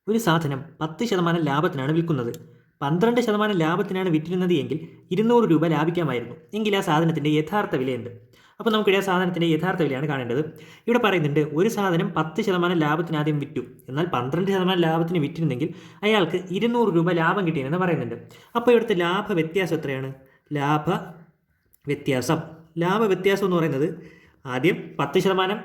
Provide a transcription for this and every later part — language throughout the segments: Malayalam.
ഒരു സാധനം 10% ലാഭത്തിനാണ് വിൽക്കുന്നത്. 12% ലാഭത്തിനാണ് വിറ്റിരുന്നത് എങ്കിൽ 200 രൂപ ലാഭിക്കാമായിരുന്നു. എങ്കിൽ ആ സാധനത്തിൻ്റെ യഥാർത്ഥ വില എന്ത്? അപ്പോൾ നമുക്കിവിടെ ആ സാധനത്തിൻ്റെ യഥാർത്ഥ വിലയാണ് കാണേണ്ടത്. ഇവിടെ പറയുന്നുണ്ട് ഒരു സാധനം 10% ലാഭത്തിന് ആദ്യം വിറ്റു, എന്നാൽ 12% ലാഭത്തിന് വിറ്റിരുന്നെങ്കിൽ അയാൾക്ക് 200 രൂപ ലാഭം കിട്ടിയെന്ന് പറയുന്നുണ്ട്. അപ്പോൾ ഇവിടുത്തെ ലാഭ വ്യത്യാസം എത്രയാണ്? ലാഭ വ്യത്യാസം എന്ന് പറയുന്നത് ആദ്യം 10%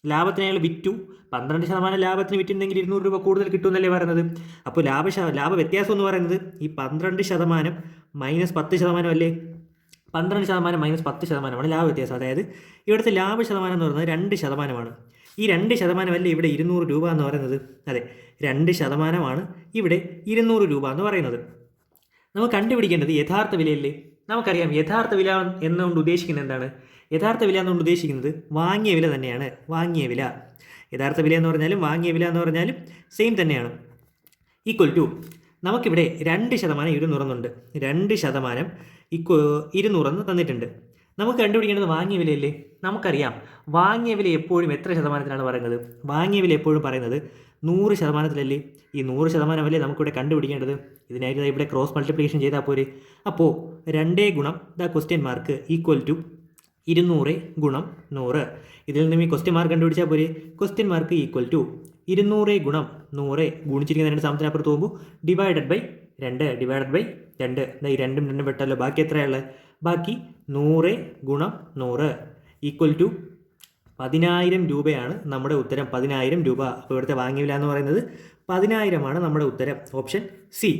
ലാഭത്തിന് അയാൾ വിറ്റു, 12% ലാഭത്തിന് വിറ്റിരുന്നെങ്കിൽ 200 രൂപ കൂടുതൽ കിട്ടുമെന്നല്ലേ പറയുന്നത്. അപ്പോൾ ലാഭ വ്യത്യാസം എന്ന് പറയുന്നത് ഈ 12% മൈനസ് 10% അല്ലേ? 12% മൈനസ് 10% ലാഭ വ്യത്യാസം. അതായത് ഇവിടുത്തെ ലാഭ ശതമാനം എന്ന് പറയുന്നത് 2%. ഈ 2% അല്ലേ ഇവിടെ 200 രൂപ എന്ന് പറയുന്നത്? അതെ, 2% ഇവിടെ 200 രൂപ എന്ന് പറയുന്നത്. നമുക്ക് കണ്ടുപിടിക്കേണ്ടത് യഥാർത്ഥ വിലയല്ലേ? നമുക്കറിയാം യഥാർത്ഥ വില എന്നുകൊണ്ട് ഉദ്ദേശിക്കുന്നത് എന്താണ്? യഥാർത്ഥ വില എന്നുകൊണ്ട് ഉദ്ദേശിക്കുന്നത് വാങ്ങിയ വില തന്നെയാണ്. വാങ്ങിയ വില, യഥാർത്ഥ വില എന്ന് പറഞ്ഞാലും വാങ്ങിയ വില എന്ന് പറഞ്ഞാലും സെയിം തന്നെയാണ്. ഈക്വൽ ടു നമുക്കിവിടെ 2% 200 എന്നുണ്ട്. 2% 200 എന്ന് തന്നിട്ടുണ്ട്. നമുക്ക് കണ്ടുപിടിക്കേണ്ടത് വാങ്ങിയ വിലയല്ലേ? നമുക്കറിയാം വാങ്ങിയ വില എപ്പോഴും എത്ര ശതമാനത്തിലാണ് പറയുന്നത്? വാങ്ങിയ വില എപ്പോഴും പറയുന്നത് 100%. ഈ 100% അല്ലേ നമുക്കിവിടെ കണ്ടുപിടിക്കേണ്ടത്. ഇതിനായിട്ട് ഇവിടെ ക്രോസ് മൾട്ടിപ്ലിക്കേഷൻ ചെയ്താൽ പോരെ. അപ്പോൾ 2 ഗുണം ക്വസ്റ്റ്യൻ മാർക്ക് ഈക്വൽ ടു 200 ഗുണം 100. ഇതിൽ നിന്നും ഈ ക്വസ്റ്റ്യൻ മാർക്ക് കണ്ടുപിടിച്ചാൽ പോരെ. ക്വസ്റ്റ്യൻ മാർക്ക് ഈക്വൽ ടു 200 ഗുണം 100 ഗുണിച്ചിരിക്കുന്ന 2 സമത്തിനപ്പുറത്ത് പോകുമ്പോൾ ഡിവൈഡഡ് ബൈ 2. ഈ 2 വെട്ടല്ലോ. ബാക്കി എത്രയുള്ളത്? ബാക്കി 100 ഗുണം 100 ഈക്വൽ ടു 10,000 രൂപയാണ് നമ്മുടെ ഉത്തരം. 10,000 രൂപ. അപ്പോൾ ഇവിടുത്തെ വാങ്ങിയ വില എന്ന് പറയുന്നത് 10,000 നമ്മുടെ ഉത്തരം. Option C.